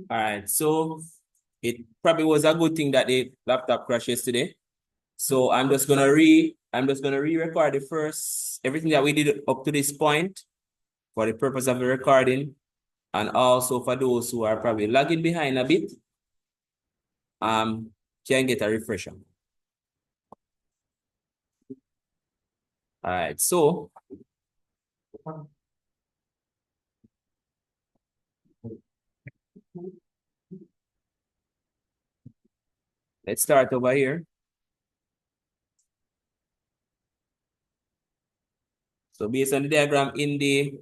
All right, so it probably was a good thing that the laptop crashed yesterday. So I'm just gonna re-record the first everything that we did up to this point for the purpose of the recording, and also for those who are probably lagging behind a bit, can get a refresher. All right, so let's start over here. So based on the diagram in the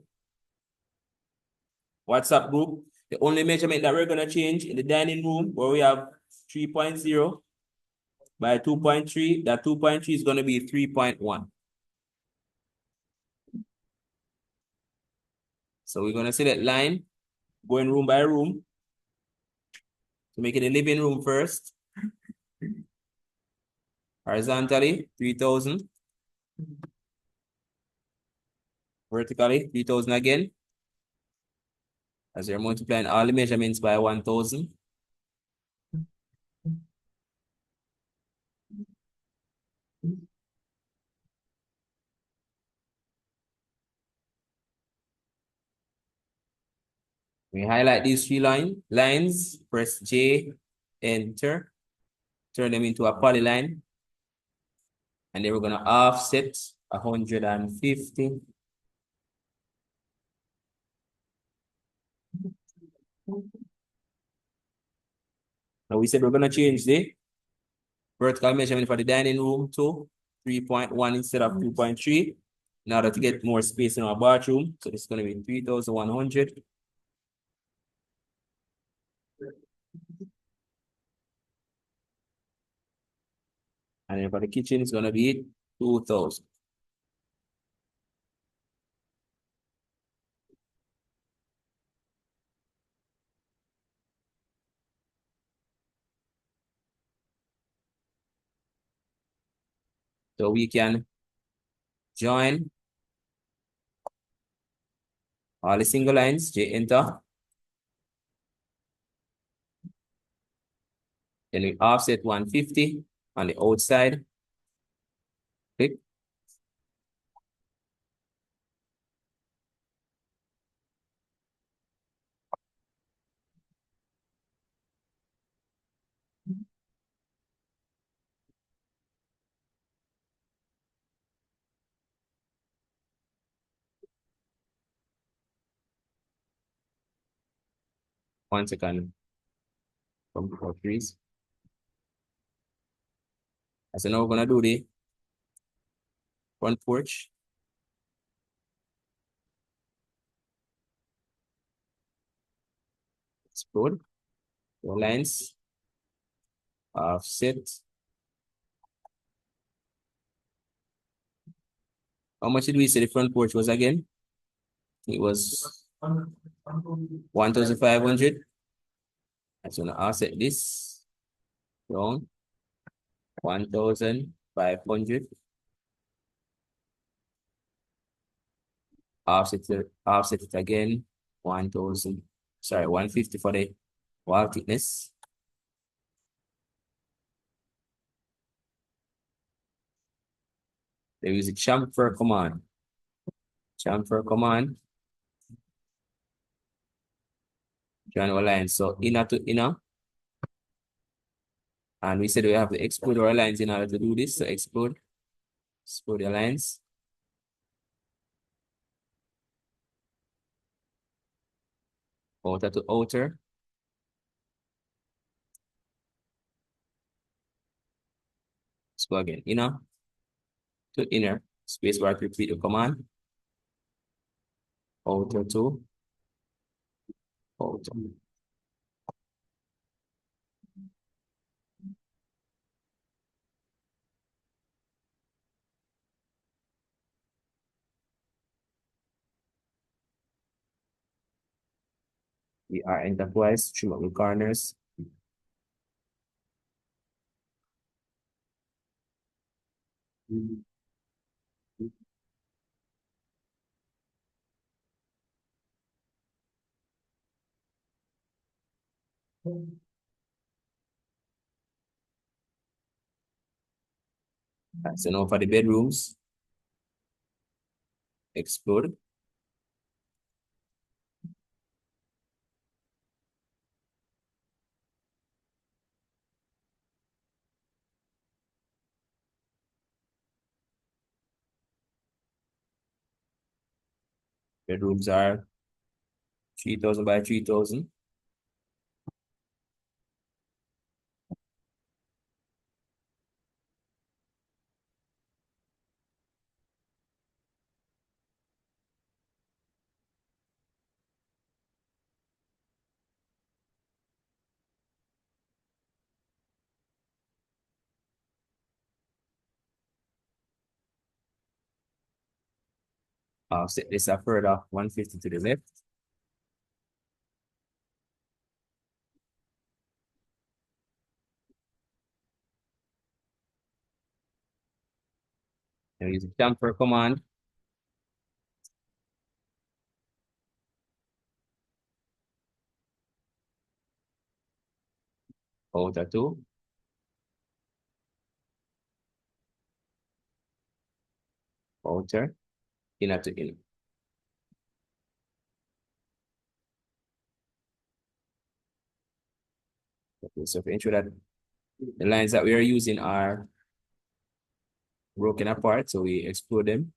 WhatsApp group, the only measurement that we're gonna change in the dining room where we have 3.0 by 2.3, that 2.3 is gonna be 3.1. So we're gonna select line, going room by room to make it the living room first. Horizontally, 3,000. Vertically, 3,000 again. As you're multiplying all the measurements by 1,000. We highlight these three lines, press J, enter, turn them into a polyline. And then we're gonna offset 150. Now we said we're gonna change the vertical measurement for the dining room to 3.1 instead of 2.3 in order to get more space in our bathroom. So this is gonna be 3,100. And then for the kitchen, it's gonna be 2,000. So we can join all the single lines, J enter. Then we offset 150 on the outside. Click. One second. From freeze. So now we're gonna do the front porch. Explode. Your lines. Offset. How much did we say the front porch was again? It was 1,500. I'm gonna offset this down 1,500. Offset it again 1,000. Sorry, 150 for the wall thickness. They use the chamfer command. Chamfer command. Join our lines. So inner to inner. And we said we have to explode our lines in order to do this. So explode the lines. Outer to outer. Let's go again. Inner to inner. Spacebar to repeat the command. Outer 2. Outer. We are enter twice, trim up the corners. So now for the bedrooms, explode. Bedrooms are 3,000 by 3,000. Set this a further 150 to the left. And use the chamfer command. Outer 2. Outer. Inner to inner. Okay, so to ensure that the lines that we are using are broken apart, so we explode them.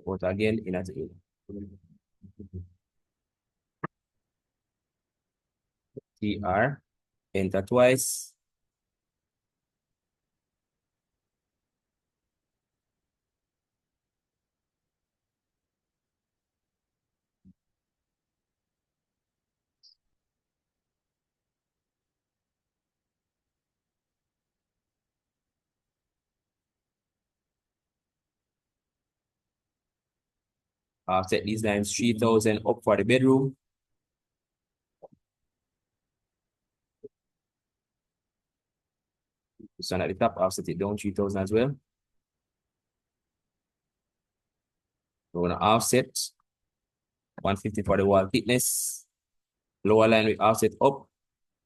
Outer again, inner to inner. TR, enter twice. Set these lines 3,000 up for the bedroom. So at the top, offset it down 3,000 as well. We're going to offset 150 for the wall thickness. Lower line we offset up,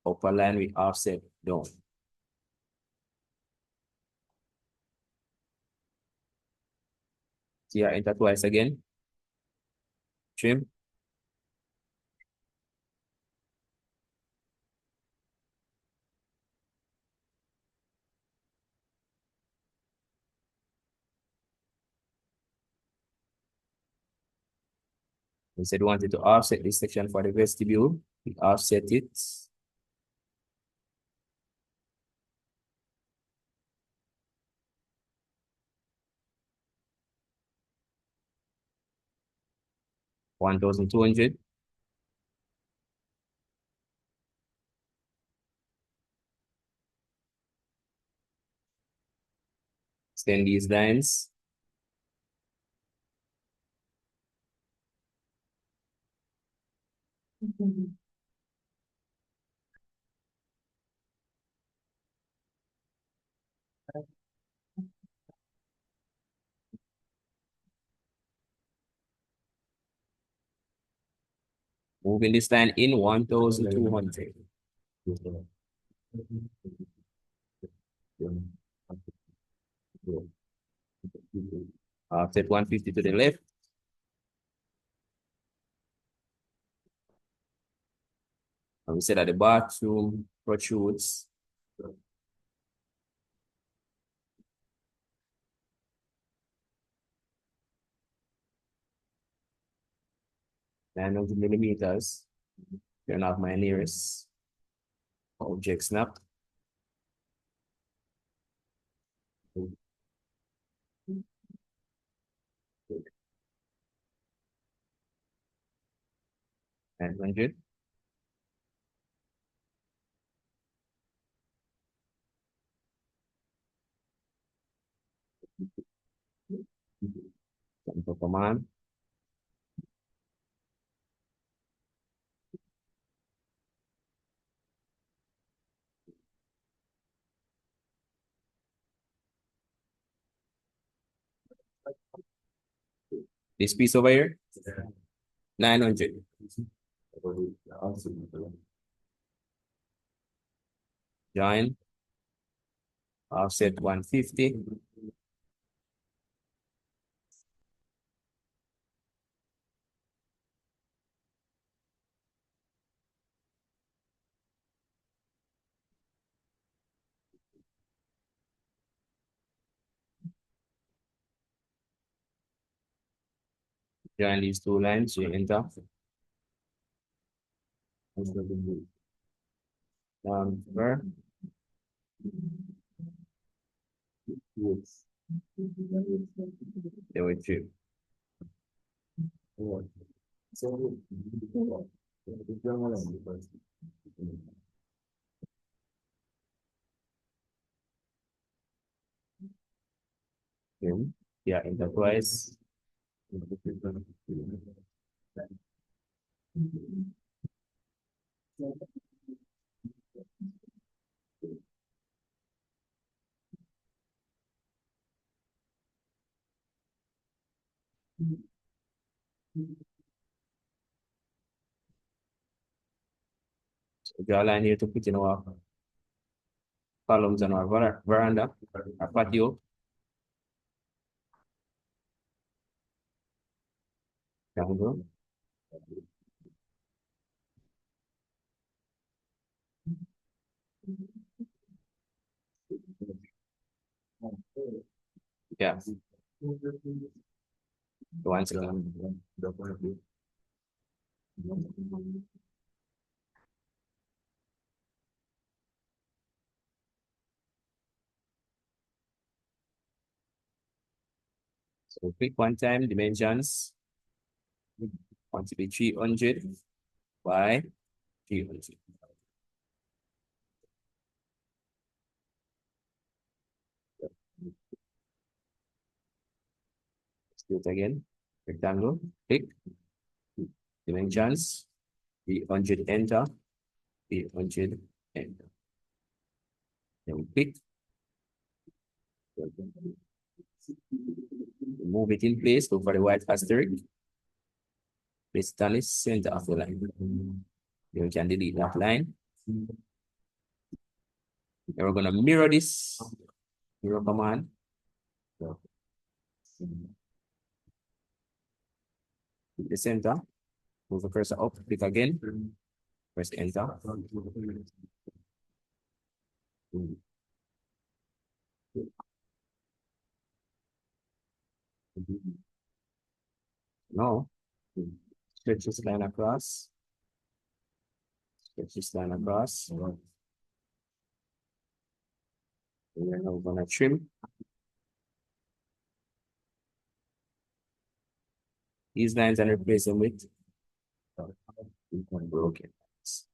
upper line we offset down. See, I enter twice again. Trim. We said we wanted to offset this section for the vestibule. We offset it. $1,200. Extend these lines. Moving this line in 1,200. Offset 150 to the left. And we said that the bathroom protrudes. 900 millimeters. Turn off my nearest object snap. Good. 900. Control command. This piece over here, 900. Join, offset 150. Join these two lines, you enter. Where? There were two. Yeah, enter twice. So draw a line here to put in our columns on our veranda, our patio. Triangle. Yeah. One second. So pick one time dimensions. Want to be 300 by 300. Let's do it again. Rectangle, pick dimensions, 300, enter, 300, enter. Then we pick, move it in place, look for the white asterisk, place it on the center of the line. Then we can delete that line. Then we're going to mirror this, mirror command. The center, move the cursor up, click again, press enter. Now, stretch this line across, stretch this line across. And we're now going to trim these lines and replace them with broken lines.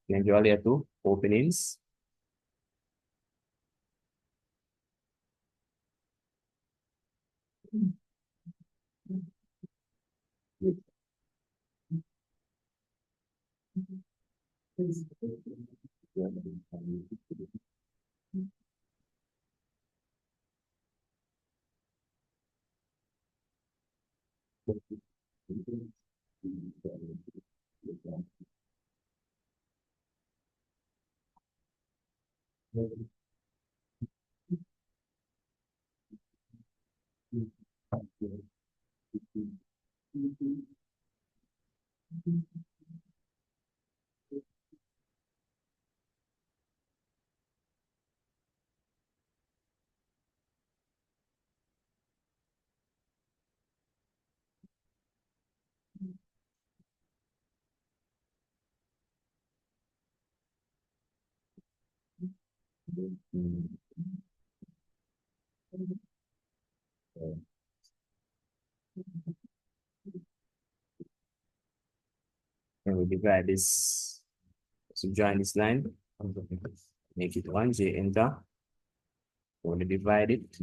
Then draw layer 2, openings. And we divide this, so join this line, make it 1, J, enter. We want to divide it,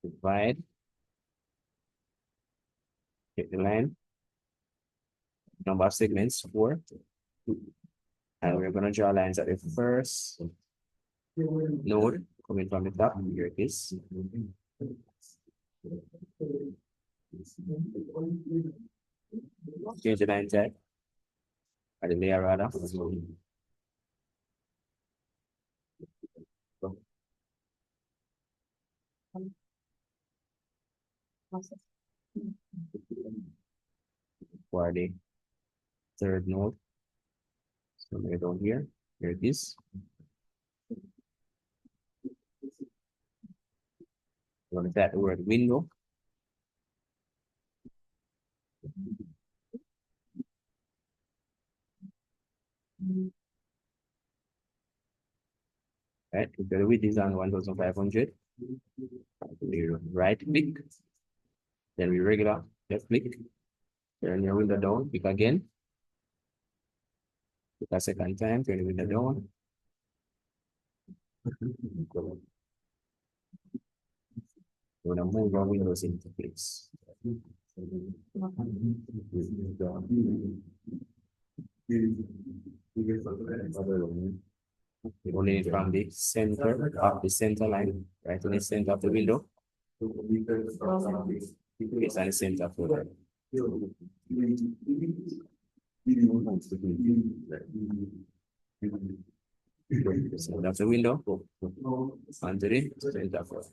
divide, hit the line, number of segments, 4. And we're going to draw lines at the first node coming from the top. Here it is. Change the line type, or the layer rather. For the third node. So we're down here. Here it is. We're going to type the word window. Right, if the width is on 1500, we right click, then we regular left click, turn your window down, click again, click a second time, turn the window down. We're gonna move our windows into place. We only need from the center of the center line, right in the center of the window. It's on the center of the window. So that's the window. Onto the center of it.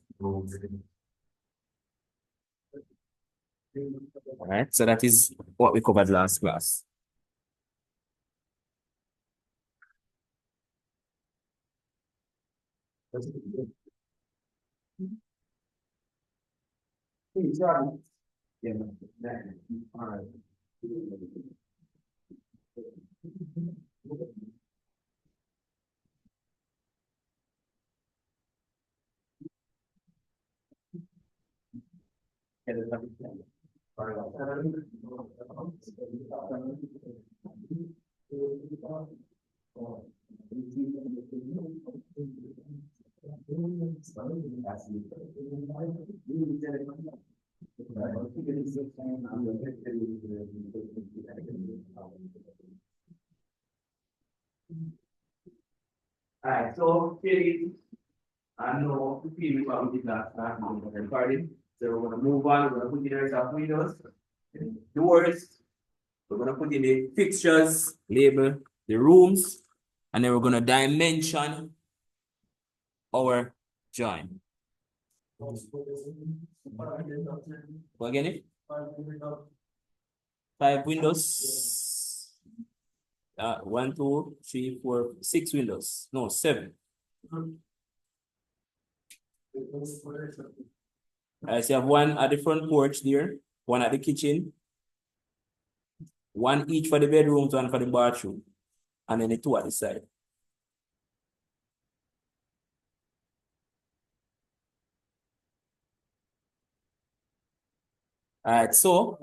All right, so that is what we covered last class. Alright, so I know the people about did not start recording. So we're gonna move on, we're gonna put in the rest of windows, doors, we're gonna put in the fixtures, label the rooms, and then we're gonna dimension our join. Go again it? 5 windows. 1, 2, 3, 4, 6 windows. No, 7. I see, have one at the front porch there, one at the kitchen, one each for the bedrooms, one for the bathroom, and then the 2 at the side. All right, so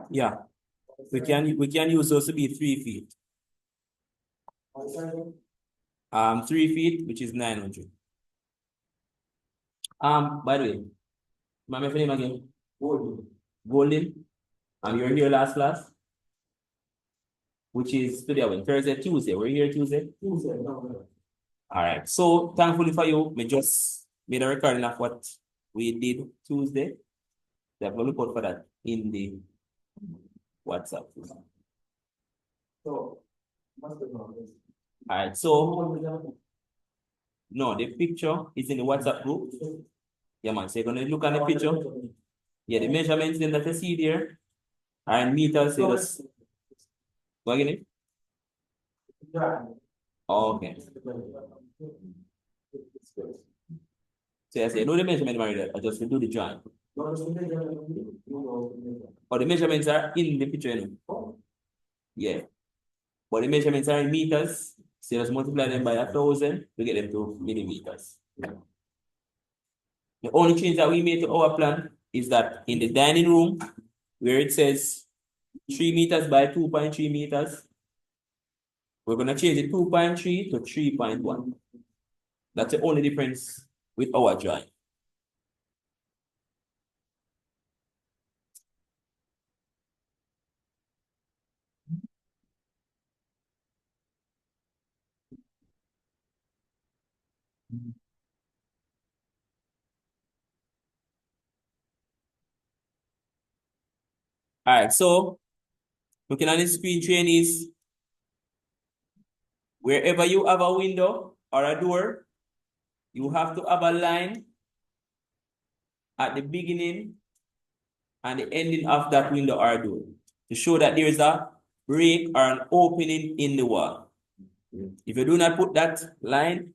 yeah, we can use those to be 3 feet. 3 feet, which is 900. By the way, my name again. Golden. You're here last class, which is today, when Thursday, Tuesday. We're here Tuesday. All right. So thankfully for you, we just made a recording of what we did Tuesday. They have to look out for that in the WhatsApp. So, all right. So no, the picture is in the WhatsApp group. Yeah, man. So you're gonna look at the picture. Yeah, the measurements then that you see there are in meters. So just go again. Okay. So I say, no, the measurement, Maria, I just do the drawing. Or the measurements are in the picture. Yeah. but the measurements are in meters, so just multiply them by 1,000 to get them to millimeters. The only change that we made to our plan is that in the dining room, where it says 3 meters by 2.3 meters, we're going to change the 2.3 to 3.1. That's the only difference with our drawing. All right, so looking at the screen, trainees, wherever you have a window or a door, you have to have a line at the beginning and the ending of that window or door to show that there is a break or an opening in the wall. If you do not put that line,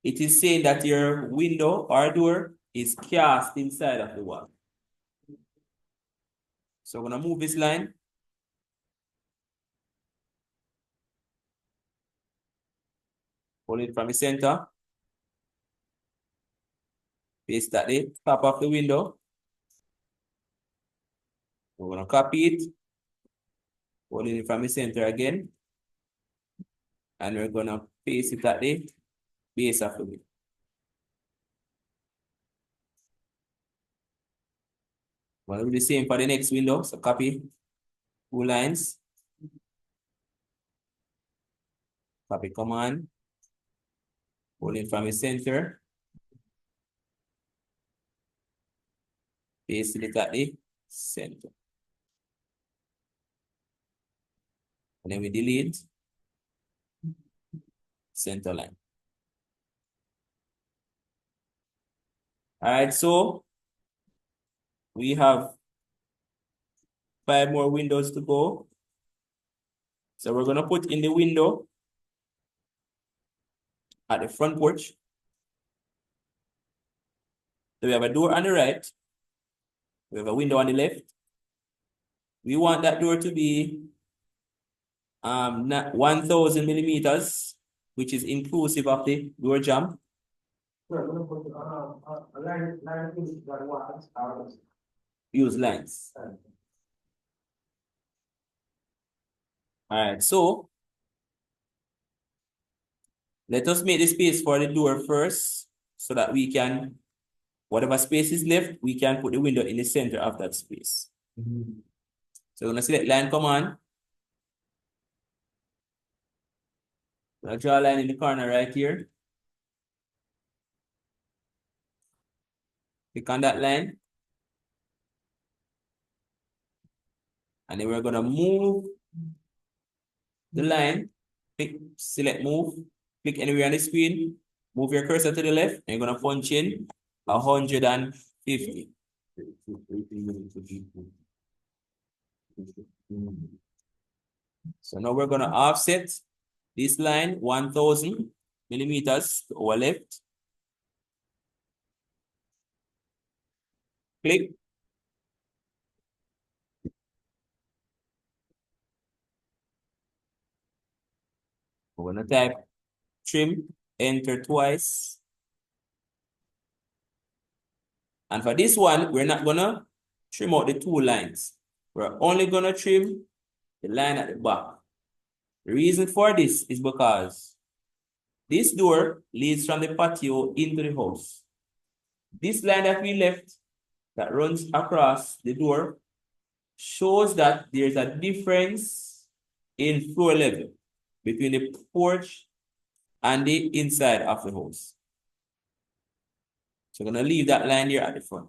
it is saying that your window or door is cast inside of the wall. So I'm going to move this line. Pull it from the center. Paste at the top of the window. We're going to copy it. Pull it from the center again. And we're going to paste it at the base of the window. We'll do the same for the next window. So copy 2 lines. Copy command. Pull it from the center. Paste it at the center. And then we delete center line. All right, so we have 5 more windows to go. So we're going to put in the window at the front porch. So we have a door on the right. We have a window on the left. We want that door to be 1,000 millimeters, which is inclusive of the door jamb. Use lines. All right, so let us make the space for the door first so that we can, whatever space is left, we can put the window in the center of that space. So we're going to select line command. I'll draw a line in the corner right here. Click on that line. And then we're going to move the line. Click, select move. Click anywhere on the screen. Move your cursor to the left. And you're going to punch in 150. So now we're going to offset this line 1,000 millimeters to our left. Click. We're going to type trim, enter twice. And for this one, we're not going to trim out the 2 lines. We're only going to trim the line at the back. The reason for this is because this door leads from the patio into the house. This line that we left that runs across the door shows that there's a difference in floor level between the porch and the inside of the house. So I'm going to leave that line here at the front.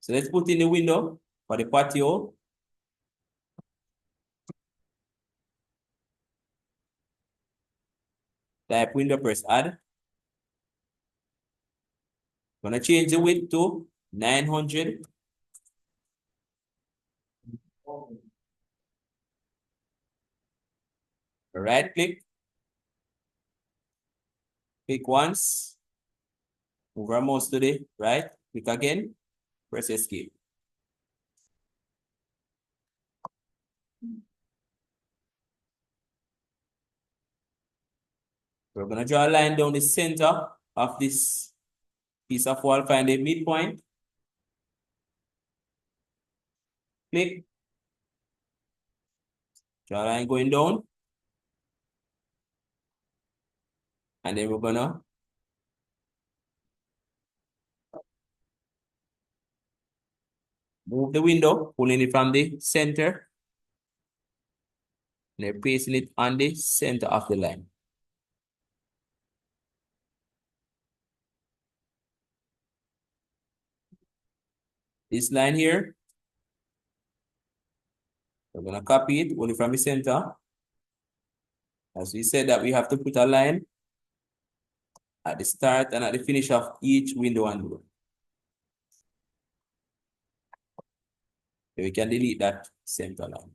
So let's put in the window for the patio. Type window, press add. I'm going to change the width to 900. Right click. Click once. Move our mouse to the right. Click again. Press escape. We're gonna draw a line down the center of this piece of wall, find the midpoint. Click. Draw a line going down. And then we're gonna move the window, pulling it from the center. And then placing it on the center of the line. This line here, we're gonna copy it, pull it from the center. As we said that we have to put a line at the start and at the finish of each window and door. So we can delete that center line.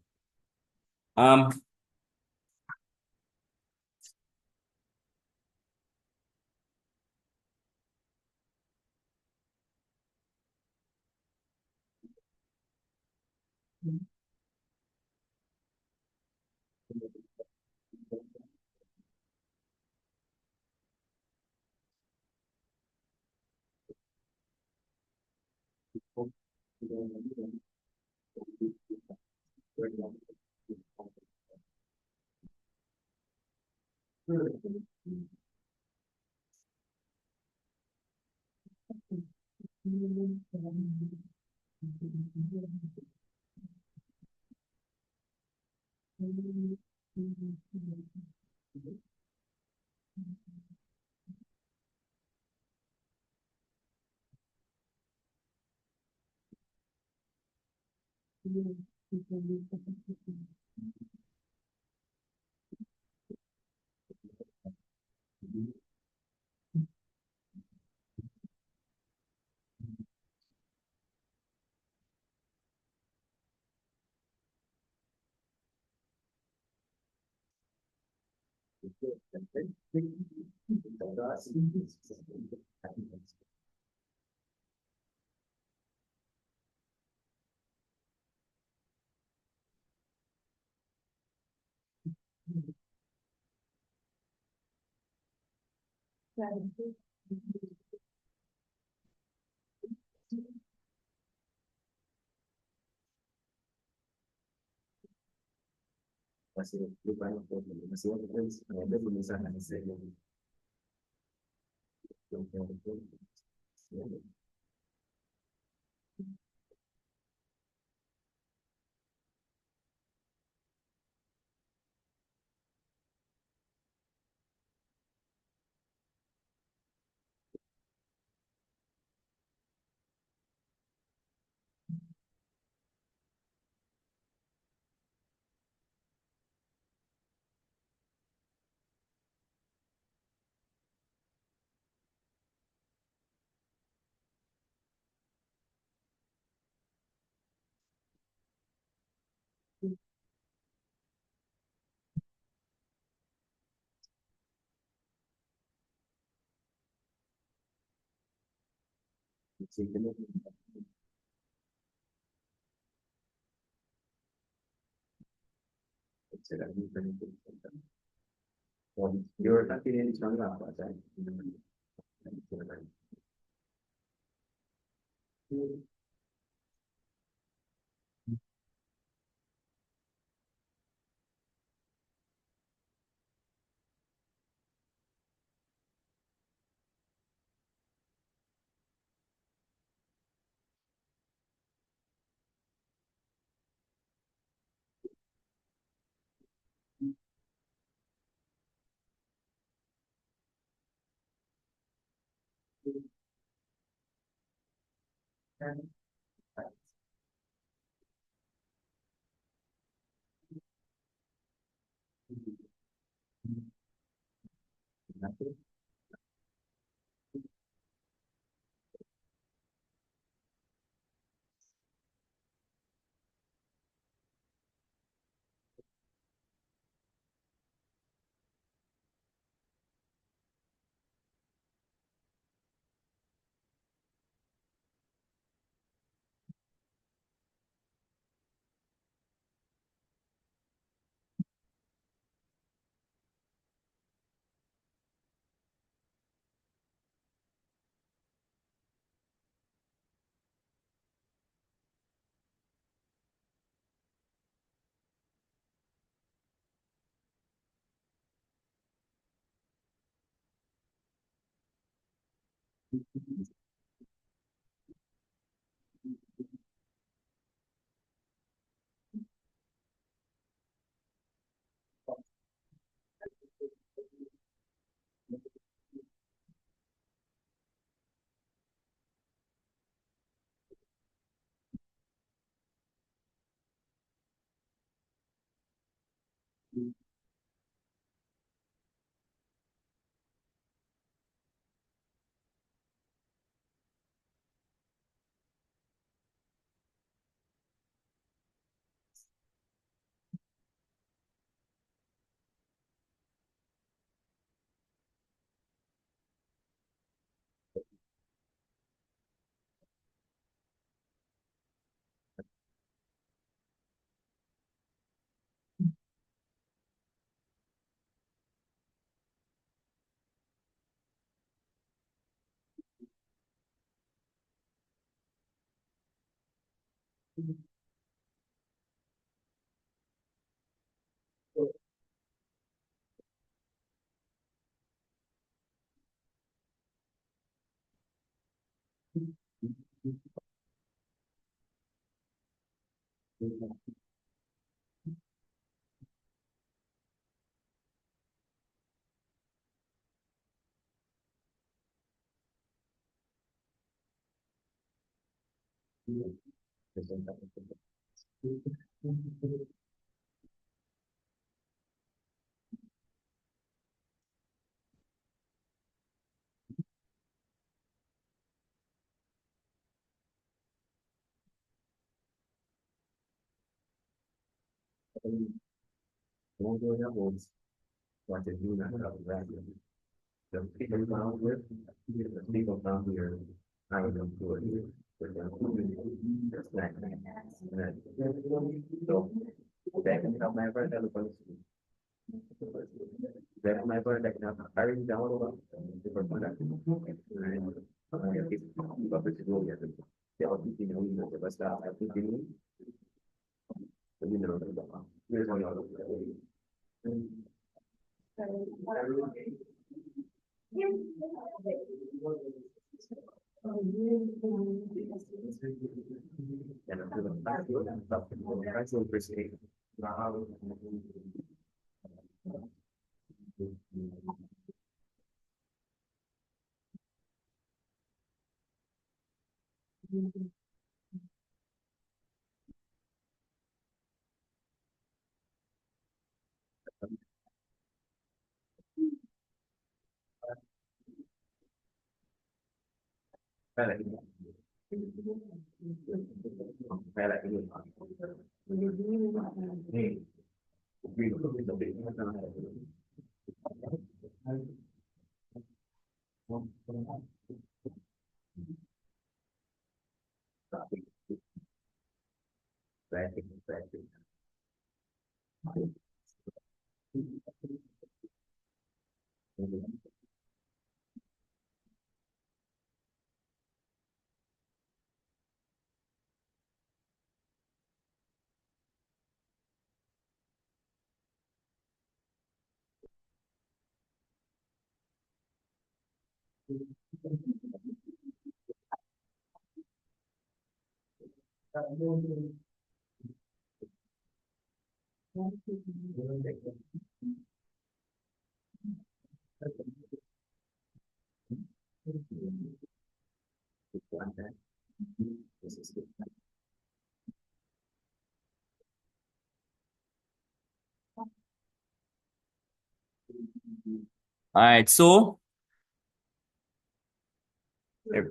All right, so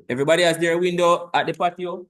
everybody has their window at the patio.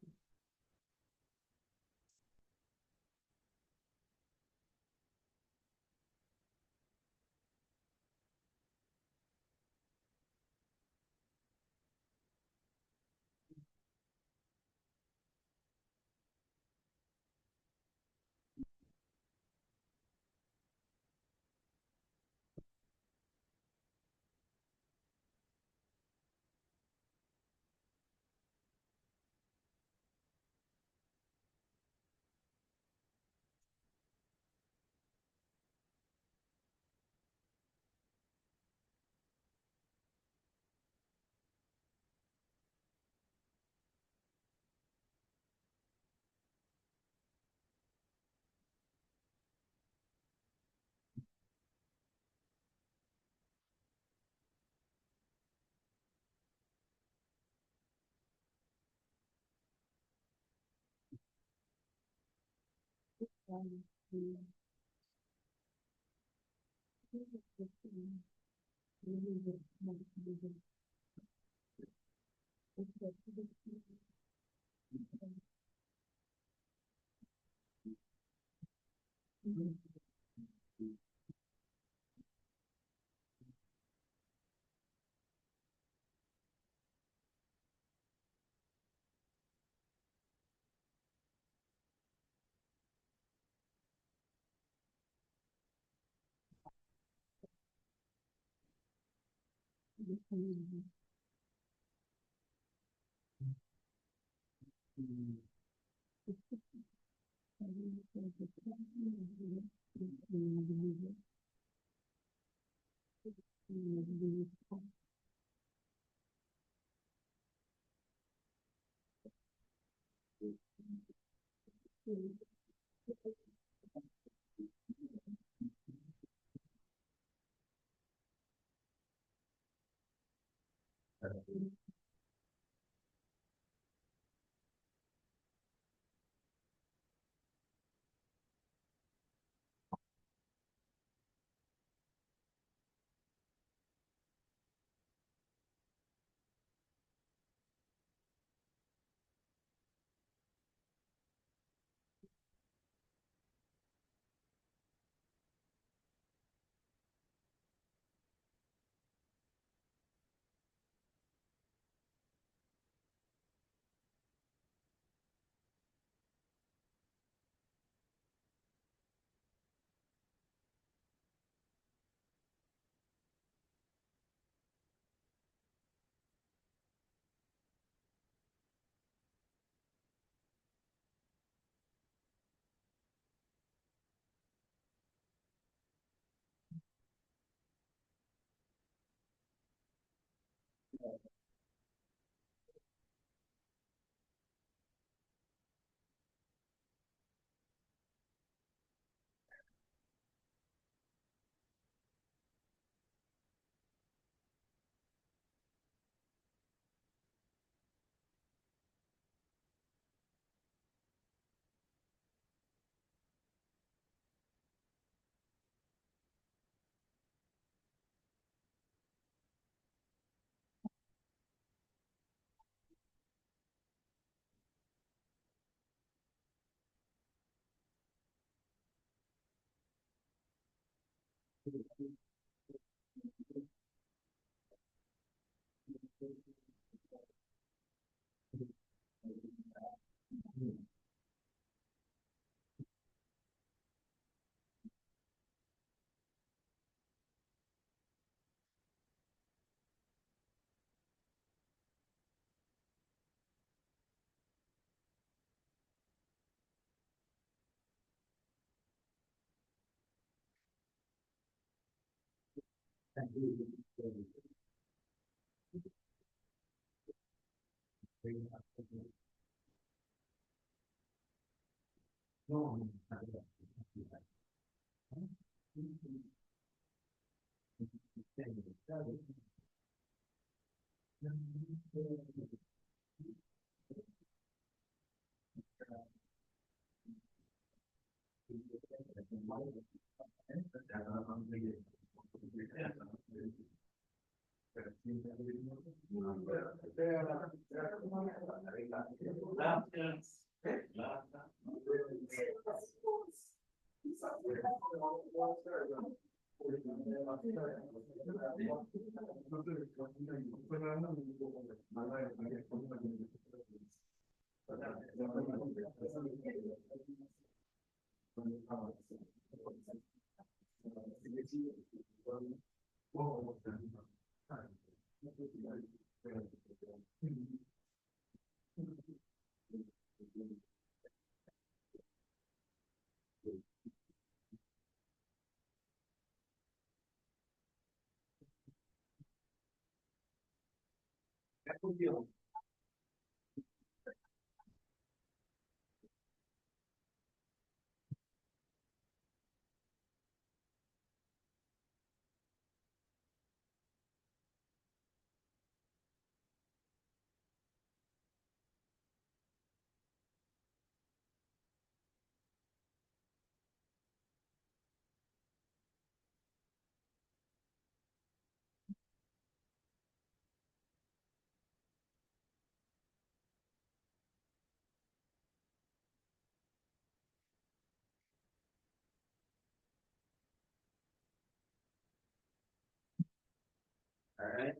All right.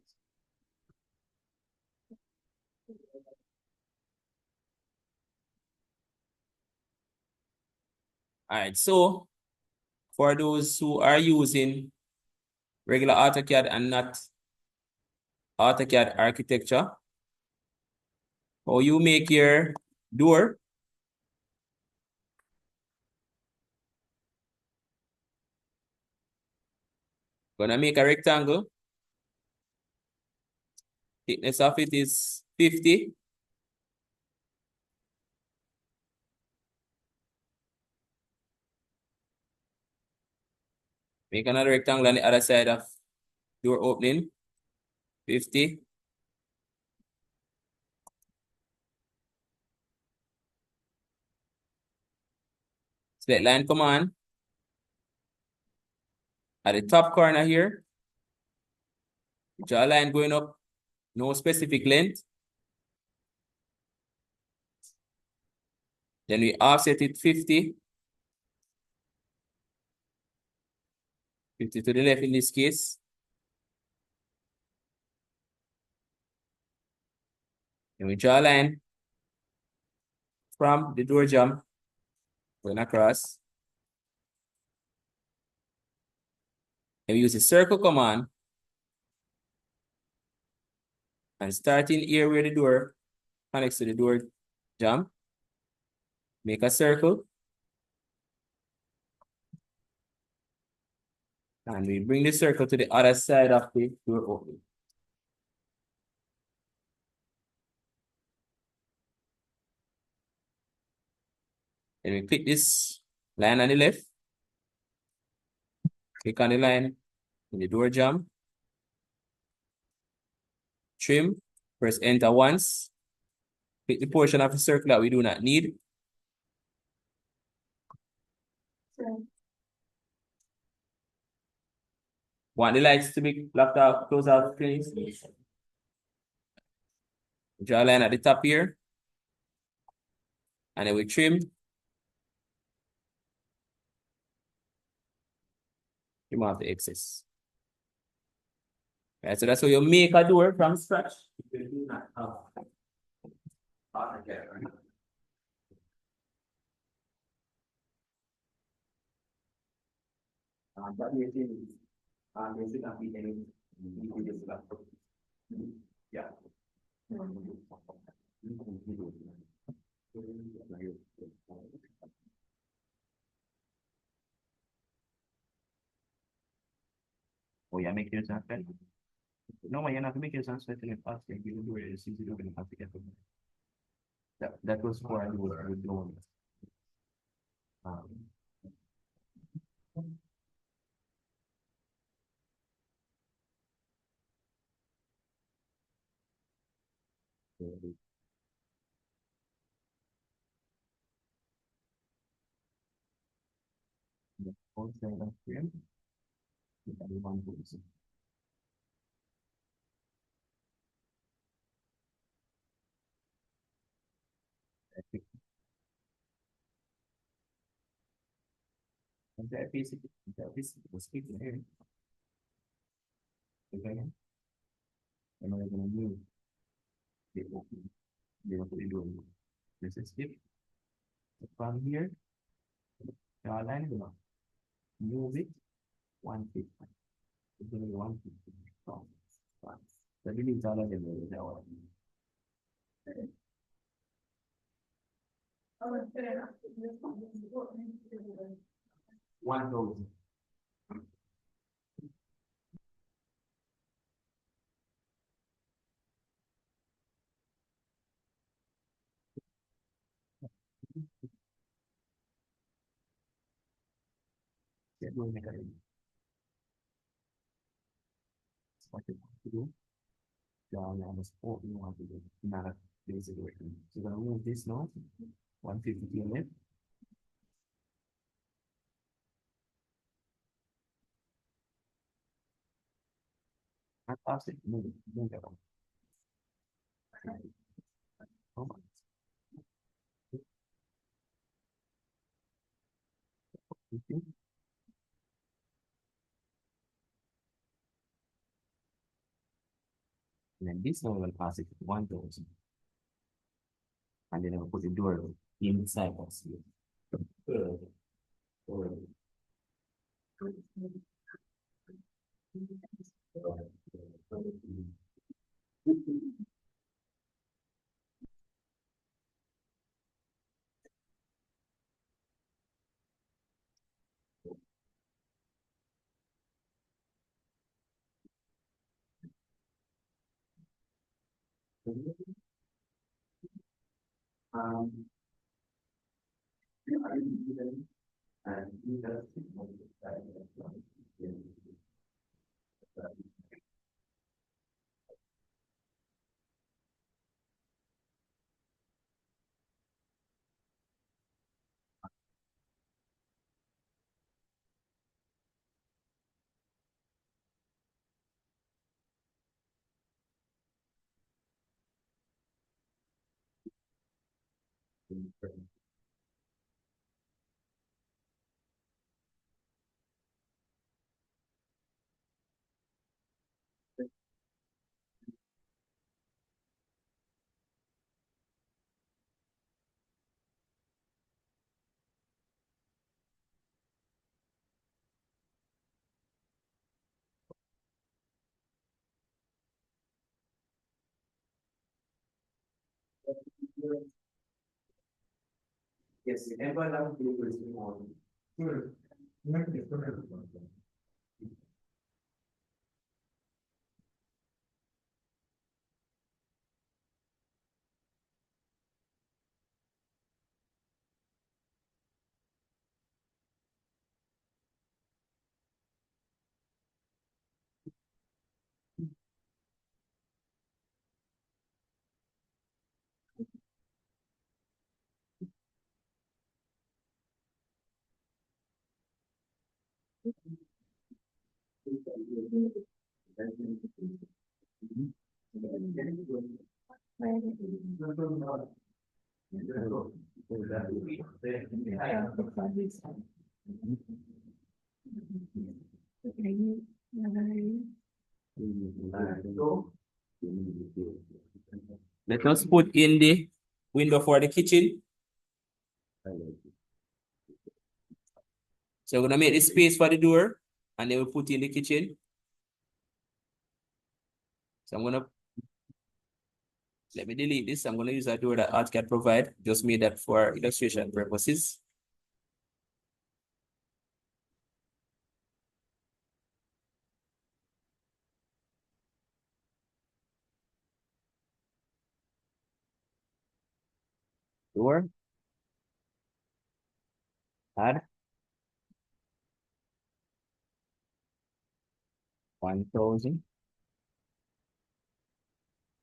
All right, so for those who are using regular AutoCAD and not AutoCAD architecture, how you make your door. Gonna make a rectangle. Thickness of it is 50. Make another rectangle on the other side of door opening. 50. Select line command. At the top corner here, draw a line going up, no specific length. Then we offset it 50. 50 to the left in this case. Then we draw a line from the door jamb going across. And we use the circle command. And starting here where the door connects to the door jamb, make a circle. And we bring the circle to the other side of the door opening. Then we click this line on the left. Click on the line in the door jamb. Trim. Press enter once. Click the portion of the circle that we do not need. Want the lights to be blocked out, close out, please? Draw a line at the top here. And then we trim. Trim off the excess. Right, so that's how you make a door from scratch. You do not have AutoCAD, right? But you see, there should not be any. Yeah. Oh yeah, make yourself better. No, you're not making yourself better in fast. You will do it. Since you're going to have to get them. That was what I was doing. Outside of frame, everyone goes. And that basically was speaking here. Okay. And we're gonna move the open. You're going to be doing this is it. From here, draw a line below. Move it 150. It's going to be 150. So, the limits are like that. 1,000. What you want to do? Draw a line as what you want to do. Not a basic way. So you're going to move this now. 150 to your left. Fantastic. Move it on. Come on. And this one will pass it to 1,000. And then I'll put the door inside of here. Um, Yes, ever love to listen on. Sure. Let us put in the window for the kitchen. So we're gonna make the space for the door, and then we'll put in the kitchen. So let me delete this. I'm gonna use a door that AutoCAD provide. Just made that for illustration purposes. Door. Add 1,000.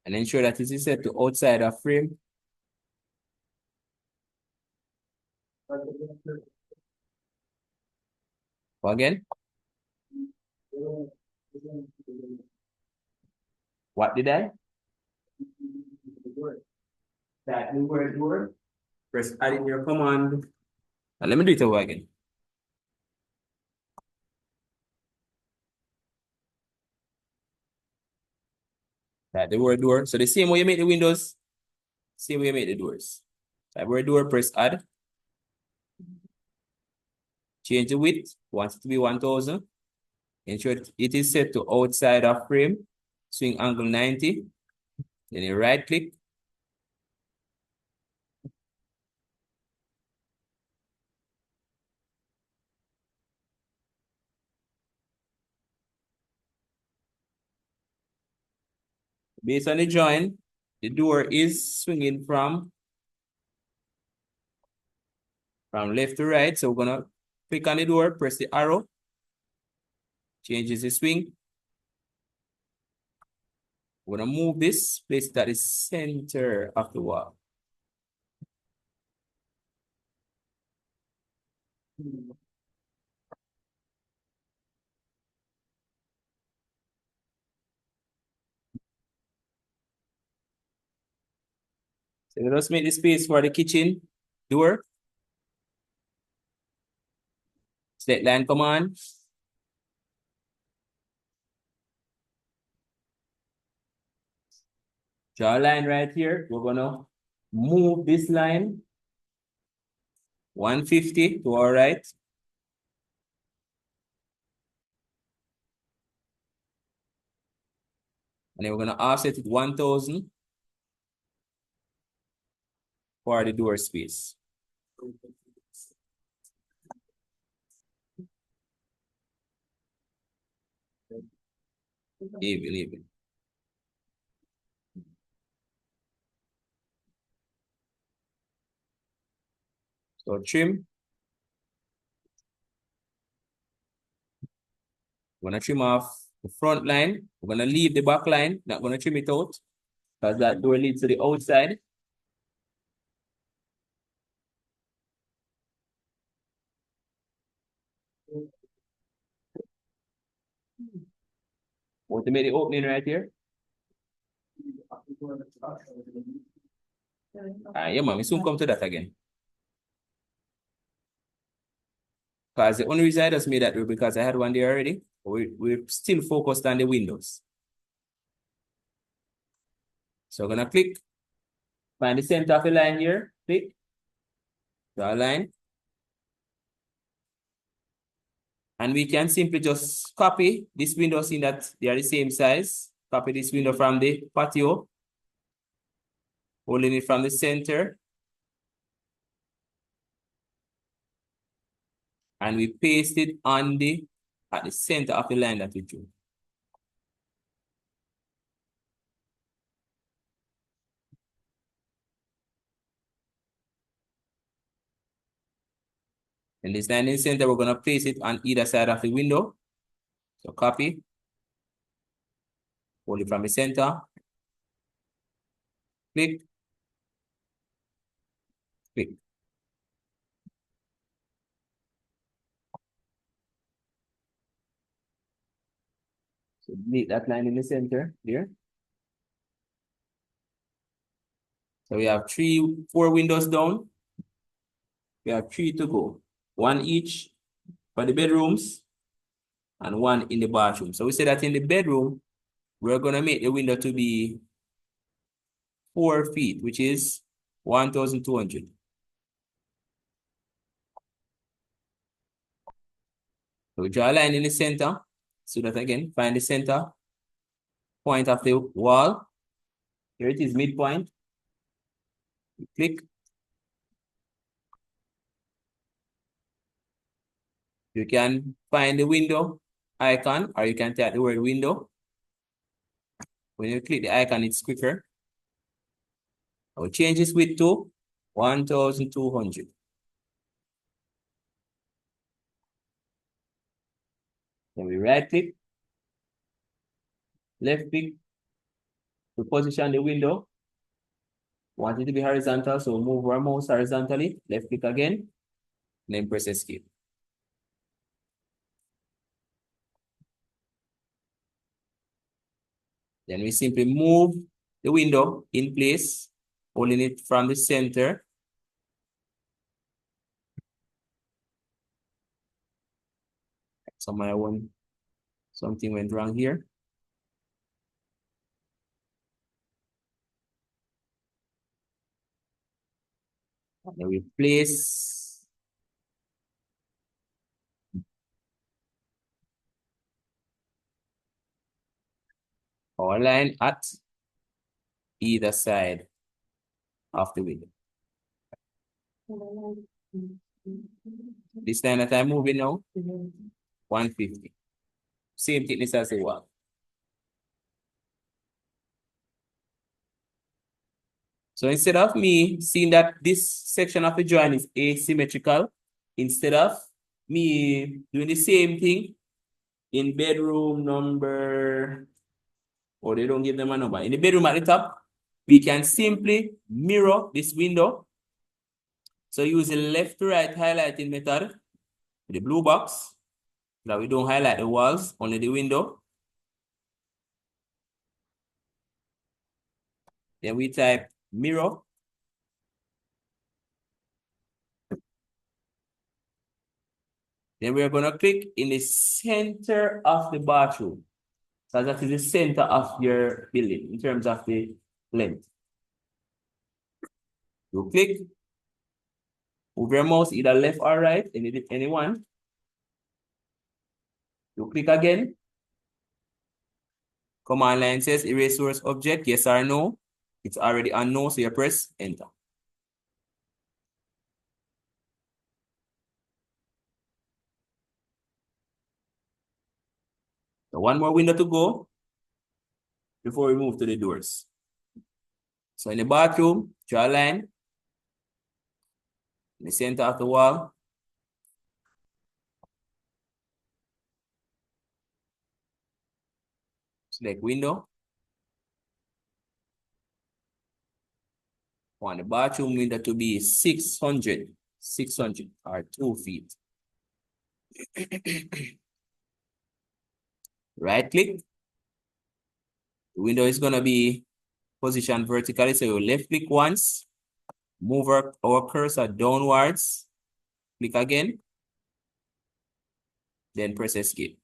And ensure that it is set to outside of frame. Again. What did I? That new word door. Press add in your command. Now let me do it over again. That the word door. So the same way you make the windows, same way you make the doors. Type word door, press add. Change the width. Want it to be 1,000. Ensure it is set to outside of frame. Swing angle 90. Then you right click. Based on the join, the door is swinging from left to right. So we're gonna click on the door, press the arrow, changes the swing. We're gonna move this, place it at the center of the wall. So let us make the space for the kitchen door. Select line command. Draw a line right here. We're gonna move this line 150 to our right. And then we're gonna offset it 1000 for the door space. Even. So trim. We're gonna trim off the front line. We're gonna leave the back line, not gonna trim it out, because that door leads to the outside. Want to make the opening right here? Yeah, man, we soon come to that again. Because the only reason I just made that door because I had one there already. We're still focused on the windows. So we're gonna click, find the center of the line here, click, draw a line. And we can simply just copy this window, seeing that they are the same size. Copy this window from the patio, holding it from the center. And we paste it at the center of the line that we drew. And this line in the center, we're gonna place it on either side of the window. So copy, hold it from the center, click, click. So delete that line in the center there. So we have 4 windows down. We have 3 to go. 1 each for the bedrooms and 1 in the bathroom. So we say that in the bedroom, we're gonna make the window to be 4 feet, which is 1,200. So we draw a line in the center. So that again, find the center point of the wall. Here it is, midpoint. Click. You can find the window icon, or you can type the word window. When you click the icon, it's quicker. I will change this width to 1,200. Then we right click, left click to position the window. Want it to be horizontal, so move our mouse horizontally, left click again, then press escape. Then we simply move the window in place, holding it from the center. Something went wrong here. Then we place our line at either side of the window. This line that I'm moving now, 150. Same thickness as the wall. So instead of me seeing that this section of the joint is asymmetrical, instead of me doing the same thing in bedroom number, or they don't give them a number. In the bedroom at the top, we can simply mirror this window. So use the left to right highlighting method, the blue box, that we don't highlight the walls, only the window. Then we type mirror. Then we're gonna click in the center of the bathroom. So that is the center of your building in terms of the length. You click, move your mouse either left or right, anyone. You click again. Command line says erase source object, yes or no. It's already on no, so you press enter. So one more window to go before we move to the doors. So in the bathroom, draw a line in the center of the wall. Select window. Want the bathroom window to be 600 or 2 feet. Right click. The window is going to be positioned vertically, so you left click once, move our cursor downwards, click again, then press escape.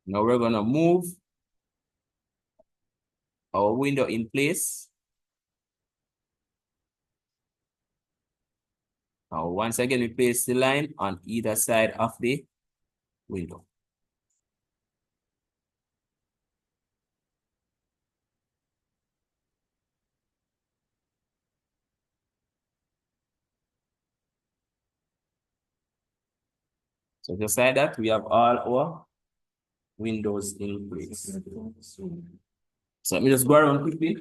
Now we're going to move our window in place. Now once again, we place the line on either side of the window. So just like that, we have all our windows in place. So let me just go around quickly.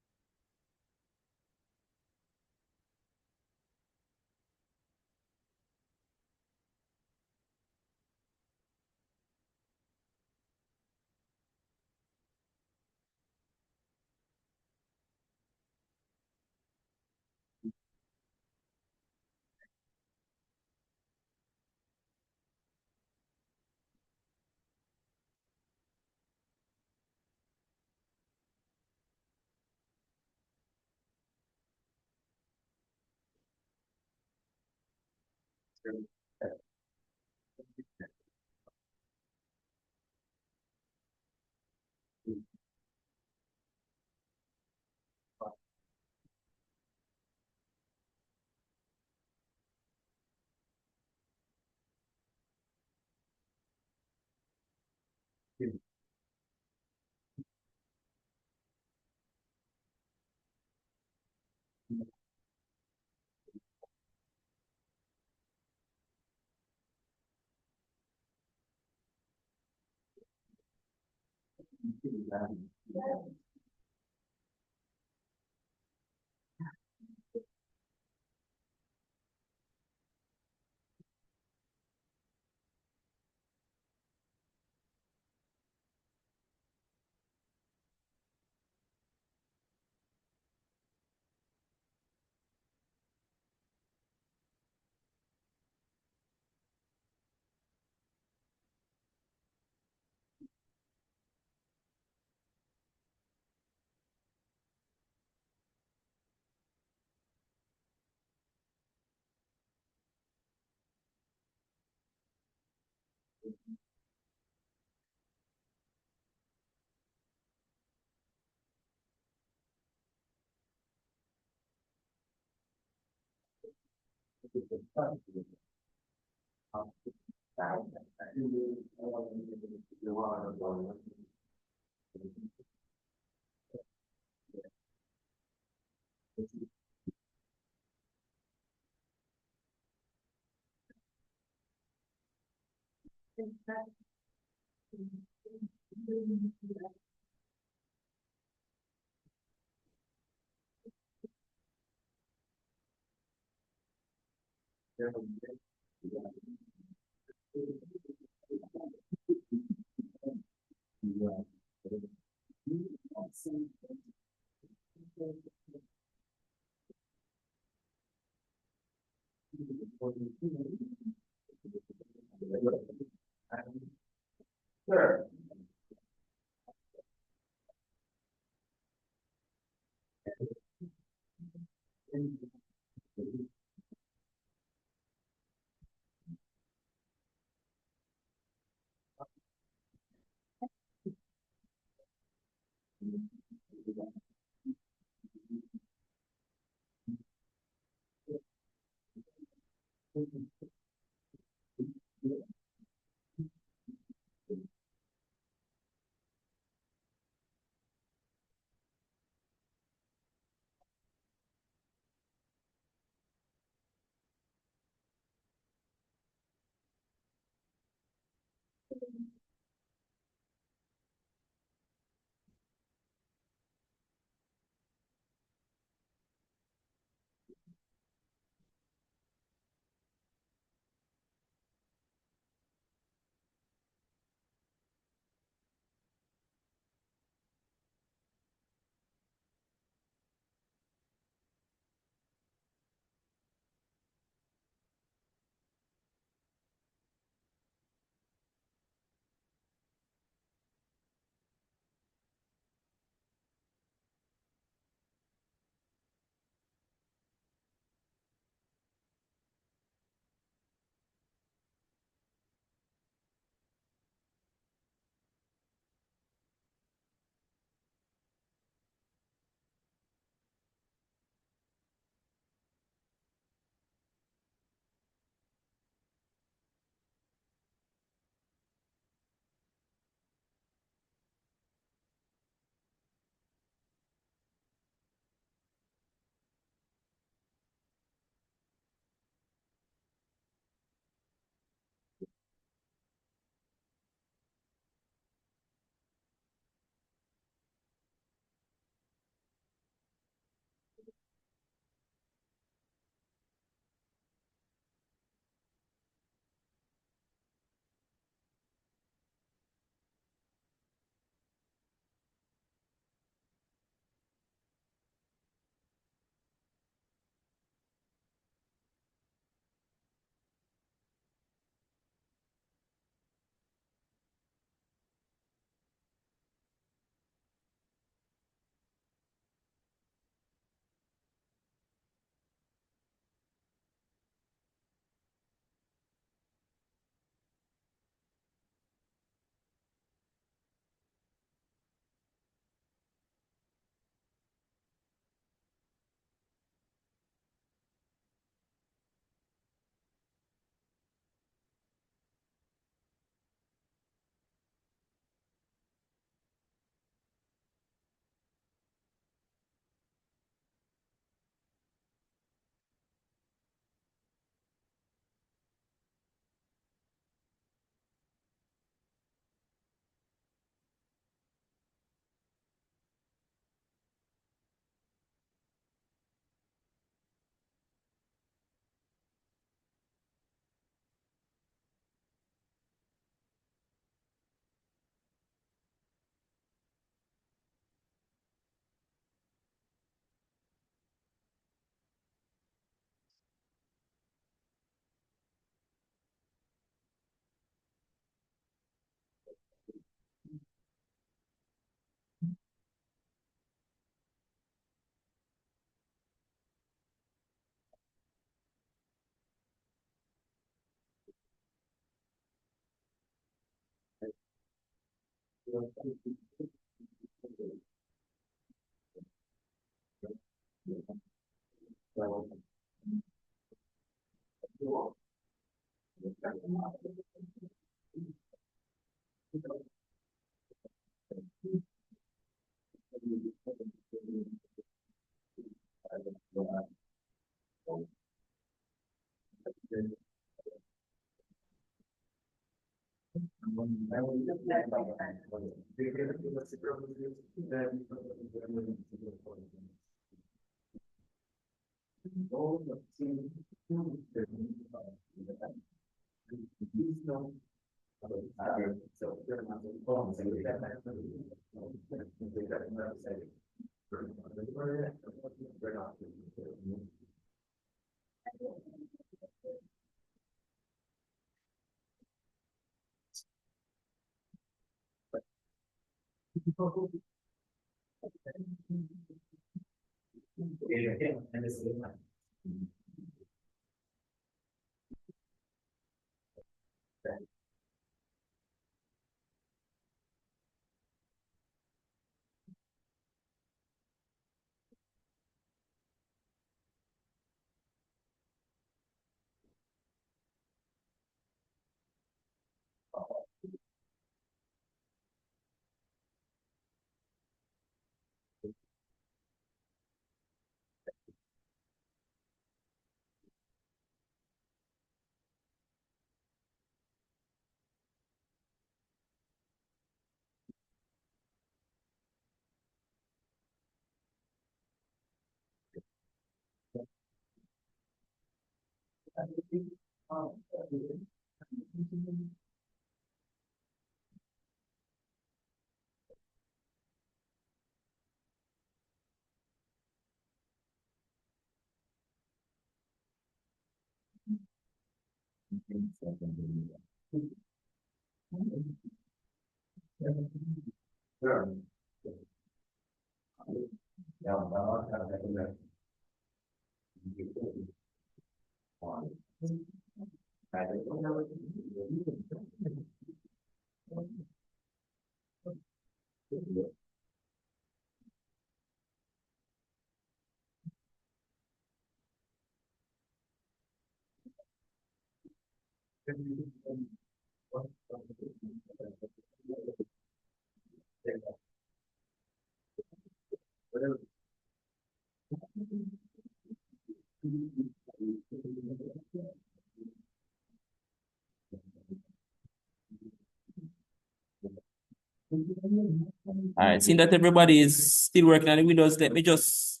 All right, seeing that everybody is still working on the windows, let me just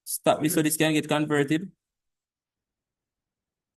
stop this so this can get converted.